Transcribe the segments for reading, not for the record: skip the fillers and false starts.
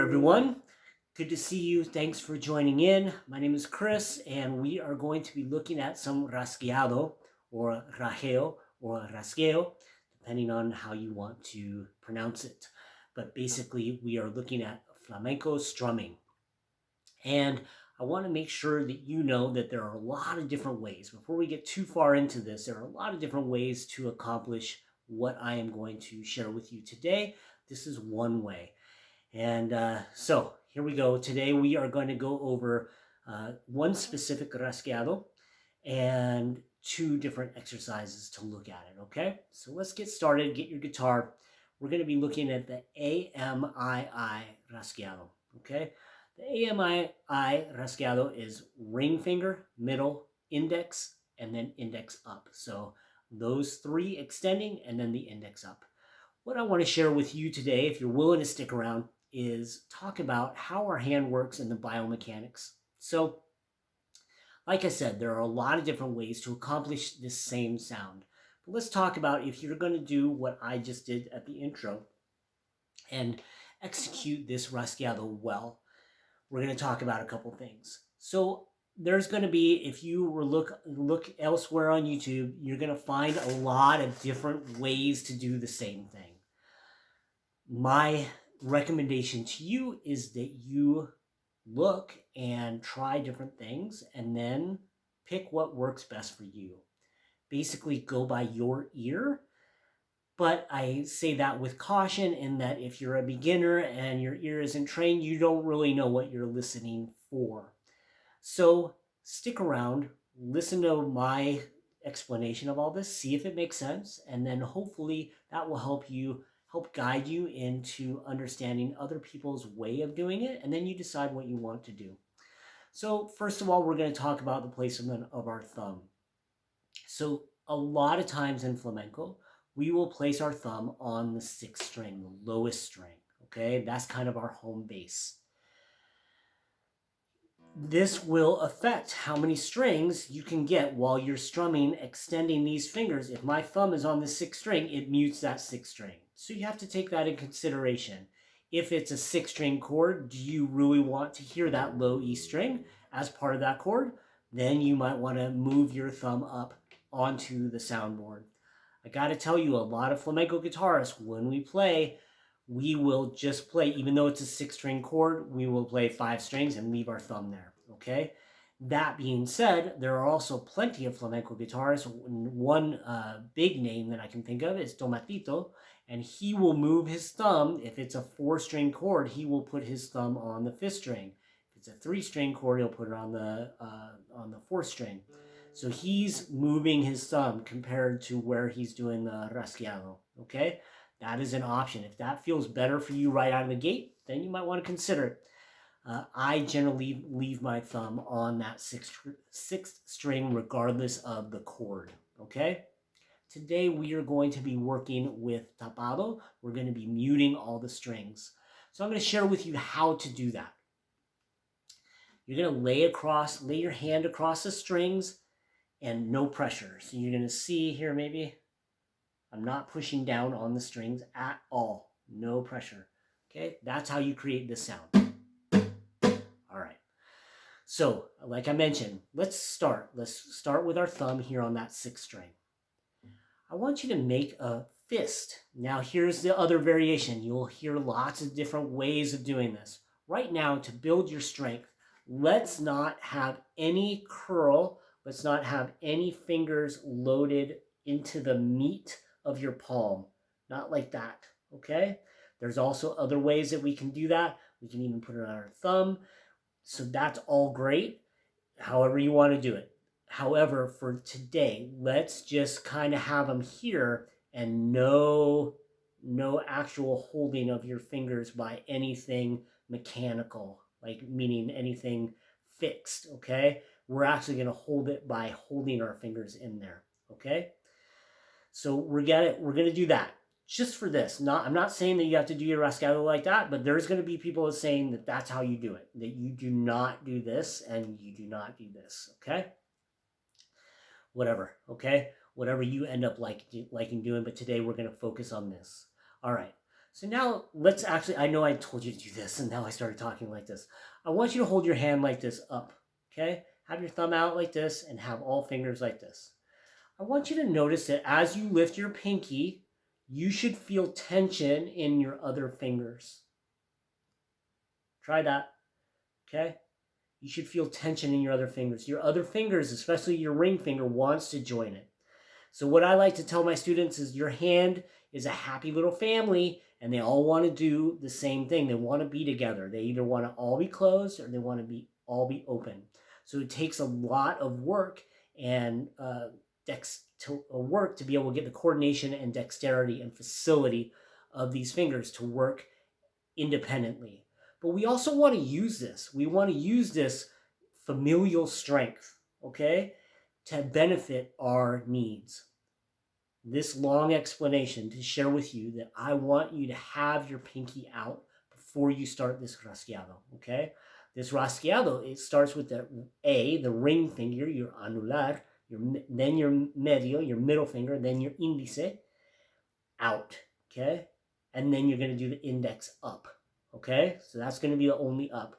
everyone. Good to see you. Thanks for joining in. My name is Chris, and we are going to be looking at some rasgueado or rajeo or rasgueo, depending on how you want to pronounce it. But basically, we are looking at flamenco strumming. And I want to make sure that you know that there are a lot of different ways. Before we get too far into this, there are a lot of different ways to accomplish what I am going to share with you today. This is one way. And so here we go. Today we are going to go over one specific rasgueado and two different exercises to look at it, okay? So let's get started. Get your guitar. We're going to be looking at the AMII rasgueado, okay? The AMII rasgueado is ring finger, middle, index, and then index up. So those three extending and then the index up. What I want to share with you today, if you're willing to stick around, is talk about how our hand works in the biomechanics. So, like I said, there are a lot of different ways to accomplish this same sound. But let's talk about if you're going to do what I just did at the intro and execute this rasgueado well. We're going to talk about a couple things. So there's going to be, if you were look elsewhere on YouTube, you're going to find a lot of different ways to do the same thing. My recommendation to you is that you look and try different things and then pick what works best for you. Basically go by your ear, but I say that with caution in that if you're a beginner and your ear isn't trained, you don't really know what you're listening for. So stick around, listen to my explanation of all this, see if it makes sense, and then hopefully that will help guide you into understanding other people's way of doing it, and then you decide what you want to do. So first of all, we're going to talk about the placement of our thumb. So a lot of times in flamenco, we will place our thumb on the sixth string, the lowest string, okay? That's kind of our home base. This will affect how many strings you can get while you're strumming, extending these fingers. If my thumb is on the sixth string, it mutes that sixth string. So you have to take that in consideration. If it's a six string chord, do you really want to hear that low E string as part of that chord? Then you might want to move your thumb up onto the soundboard. I got to tell you, a lot of flamenco guitarists, when we play, we will just play, even though it's a six string chord, we will play five strings and leave our thumb there, okay? That being said, there are also plenty of flamenco guitarists. One big name that I can think of is Tomatito, and he will move his thumb. If it's a four string chord, he will put his thumb on the fifth string. If it's a three string chord, he'll put it on the fourth string. So he's moving his thumb compared to where he's doing the rasgueado, okay? That is an option. If that feels better for you right out of the gate, then you might want to consider it. I generally leave my thumb on that sixth string regardless of the chord, okay? Today we are going to be working with Tapado. We're going to be muting all the strings. So I'm going to share with you how to do that. You're going to lay your hand across the strings and no pressure. So you're going to see here maybe, I'm not pushing down on the strings at all. No pressure. Okay, that's how you create this sound. All right. So, like I mentioned, let's start. Let's start with our thumb here on that sixth string. I want you to make a fist. Now, here's the other variation. You'll hear lots of different ways of doing this. Right now, to build your strength, let's not have any curl. Let's not have any fingers loaded into the meat of your palm. Not like that, okay? There's also other ways that we can do that. We can even put it on our thumb. So that's all great, however you want to do it. However, for today, let's just kind of have them here and no actual holding of your fingers by anything mechanical, like meaning anything fixed, okay? We're actually going to hold it by holding our fingers in there, okay? So we're going to do that just for this. I'm not saying that you have to do your rasgueado like that, but there's going to be people saying that that's how you do it, that you do not do this and you do not do this, okay? Whatever, okay? Whatever you end up liking doing, but today we're going to focus on this. All right. So now let's actually, I know I told you to do this and now I started talking like this. I want you to hold your hand like this up, okay? Have your thumb out like this and have all fingers like this. I want you to notice that as you lift your pinky, you should feel tension in your other fingers. Try that, okay? You should feel tension in your other fingers. Your other fingers, especially your ring finger, wants to join it. So what I like to tell my students is your hand is a happy little family and they all want to do the same thing. They want to be together. They either want to all be closed or they want to all be open. So it takes a lot of work and work to be able to get the coordination and dexterity and facility of these fingers to work independently. But we also want to use this. We want to use this familial strength, okay, to benefit our needs. This long explanation to share with you that I want you to have your pinky out before you start this rasgueado, okay? This rasgueado, it starts with the A, the ring finger, your anular, then your medio, your middle finger, then your índice, out, okay? And then you're going to do the index up, okay? So that's going to be the only up.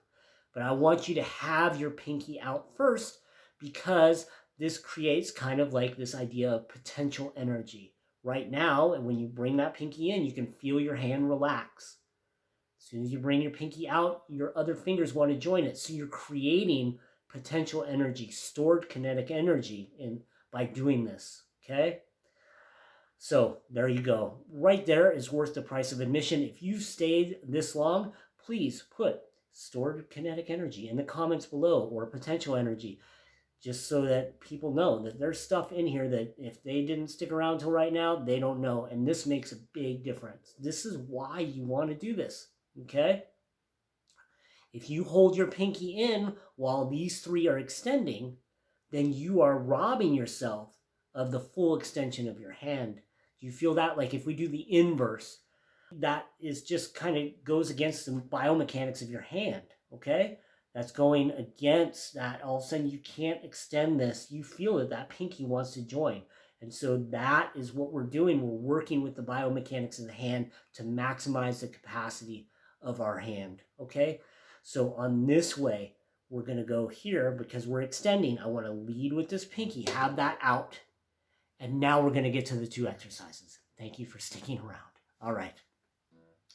But I want you to have your pinky out first because this creates kind of like this idea of potential energy. Right now, and when you bring that pinky in, you can feel your hand relax. As soon as you bring your pinky out, your other fingers want to join it. So you're creating potential energy, stored kinetic energy by doing this, okay? So there you go. Right there is worth the price of admission. If you've stayed this long, please put stored kinetic energy in the comments below or potential energy, just so that people know that there's stuff in here that if they didn't stick around till right now, they don't know. And this makes a big difference. This is why you want to do this, okay? If you hold your pinky in while these three are extending, then you are robbing yourself of the full extension of your hand. Do you feel that? Like if we do the inverse, that is just kind of goes against the biomechanics of your hand, okay? That's going against that. All of a sudden, you can't extend this. You feel that that pinky wants to join. And so that is what we're doing. We're working with the biomechanics of the hand to maximize the capacity of our hand, okay? So on this way, we're going to go here because we're extending. I want to lead with this pinky, have that out. And now we're going to get to the two exercises. Thank you for sticking around. All right.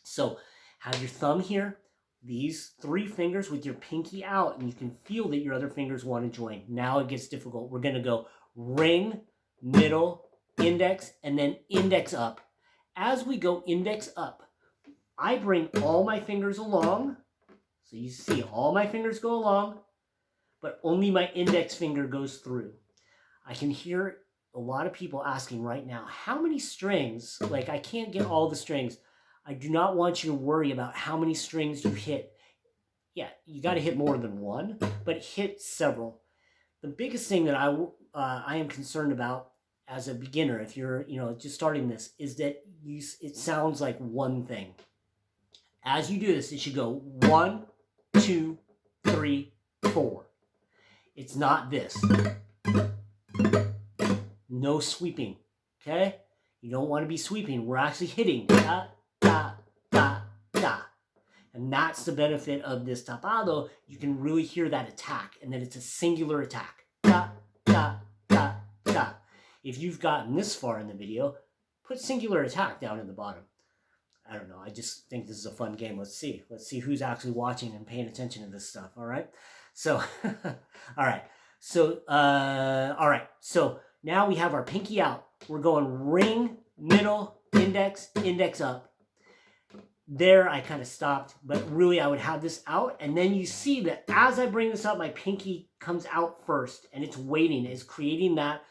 So have your thumb here. These three fingers with your pinky out, and you can feel that your other fingers want to join. Now it gets difficult. We're going to go ring, middle, index, and then index up. As we go index up, I bring all my fingers along. So you see all my fingers go along, but only my index finger goes through. I can hear a lot of people asking right now, how many strings? Like I can't get all the strings. I do not want you to worry about how many strings you hit. Yeah, you got to hit more than one, but hit several. The biggest thing that I am concerned about as a beginner, if you're just starting this, is that it sounds like one thing. As you do this, it should go 1, 2, 3, 4. It's not this. No sweeping. Okay? You don't want to be sweeping. We're actually hitting. Da, da, da, da. And that's the benefit of this tapado. You can really hear that attack, and that it's a singular attack. Da, da, da, da. If you've gotten this far in the video, put singular attack down in the bottom. I don't know. I just think this is a fun game. Let's see. Let's see who's actually watching and paying attention to this stuff. All right. So, all right. So, all right. So now we have our pinky out. We're going ring, middle, index, index up. There I kind of stopped, but really I would have this out. And then you see that as I bring this up, my pinky comes out first and it's waiting. It's creating that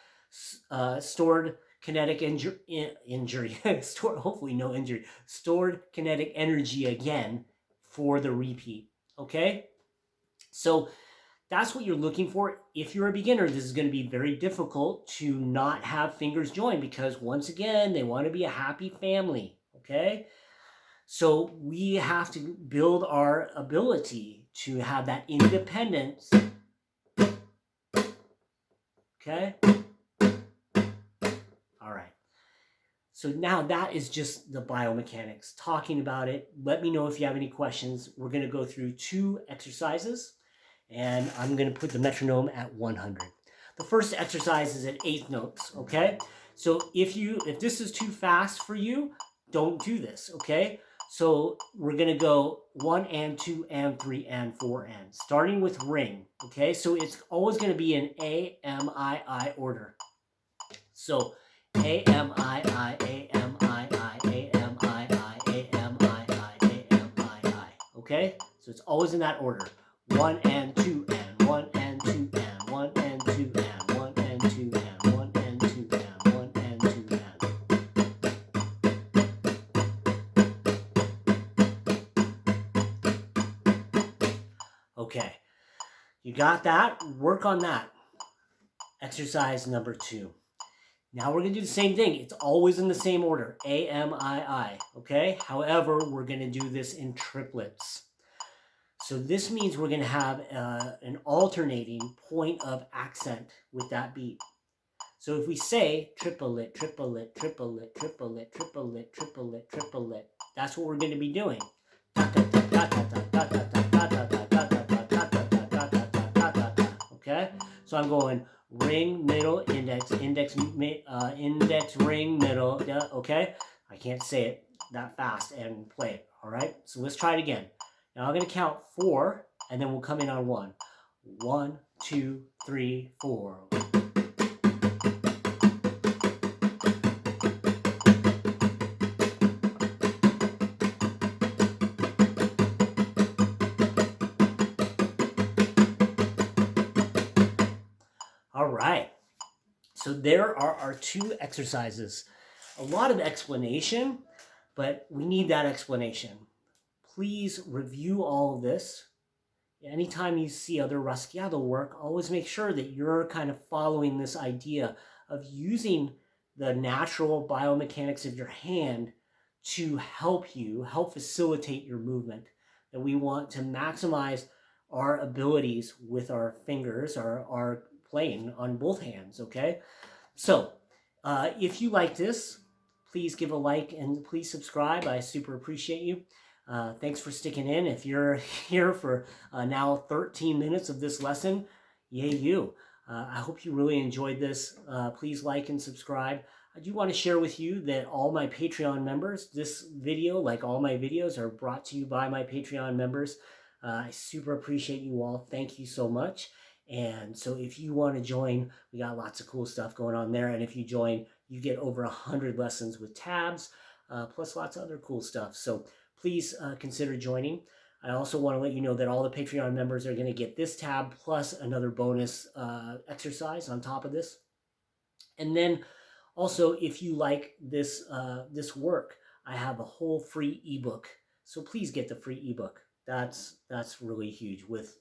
stored kinetic injury, hopefully no injury, stored kinetic energy again for the repeat, okay? So that's what you're looking for. If you're a beginner, this is going to be very difficult to not have fingers join because once again, they want to be a happy family, okay? So we have to build our ability to have that independence, okay? So now that is just the biomechanics, talking about it. Let me know if you have any questions. We're going to go through 2 exercises, and I'm going to put the metronome at 100. The first exercise is at 8th notes, okay? So if this is too fast for you, don't do this, okay? So we're going to go 1 and 2 and 3 and 4 and, starting with ring, okay? So it's always going to be in AMII order. So AMII, AMII, AMII, AMII, AMII. Okay? So it's always in that order. 1 and 2 and 1 and 2 and 1 and 2 and 1 and 2 and 1 and 2 and 1 and 2 and. Okay. You got that? Work on that. Exercise number 2. Now we're going to do the same thing. It's always in the same order, AMII, okay? However, we're going to do this in triplets. So this means we're going to have an alternating point of accent with that beat. So if we say triplet, triplet, triplet, triplet, triplet, triplet, triplet, that's what we're going to be doing. Okay? So I'm going ring, middle, index, index, index, ring, middle, okay? I can't say it that fast and play it, all right? So let's try it again. Now I'm going to count 4, and then we'll come in on 1. 1, 2, 3, 4. All right. So there are our 2 exercises. A lot of explanation, but we need that explanation. Please review all of this. Anytime you see other Rasgueado work, always make sure that you're kind of following this idea of using the natural biomechanics of your hand to help facilitate your movement. That we want to maximize our abilities with our fingers, our playing on both hands, okay? So, if you like this, please give a like and please subscribe. I super appreciate you. Thanks for sticking in. If you're here for now 13 minutes of this lesson, yay you. I hope you really enjoyed this. Please like and subscribe. I do want to share with you that all my Patreon members, this video, like all my videos, are brought to you by my Patreon members. I super appreciate you all. Thank you so much. And so if you want to join, we got lots of cool stuff going on there. And if you join, you get over 100 lessons with tabs, plus lots of other cool stuff. So please consider joining. I also want to let you know that all the Patreon members are going to get this tab plus another bonus exercise on top of this. And then also, if you like this this work, I have a whole free ebook. So please get the free ebook. That's really huge. With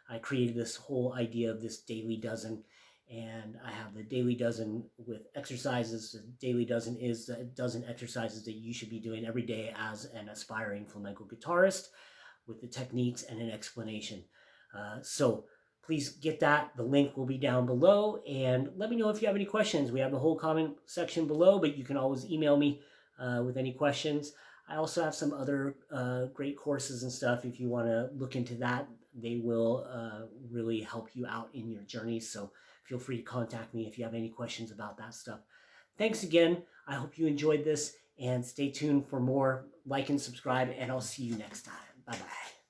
I created this whole idea of this daily dozen, and I have the daily dozen with exercises. The daily dozen is a dozen exercises that you should be doing every day as an aspiring flamenco guitarist, with the techniques and an explanation. So please get that. The link will be down below, and let me know if you have any questions. We have the whole comment section below, but you can always email me with any questions. I also have some other great courses and stuff. If you want to look into that, they will really help you out in your journey. So feel free to contact me if you have any questions about that stuff. Thanks again. I hope you enjoyed this, and stay tuned for more. Like and subscribe, and I'll see you next time. Bye-bye.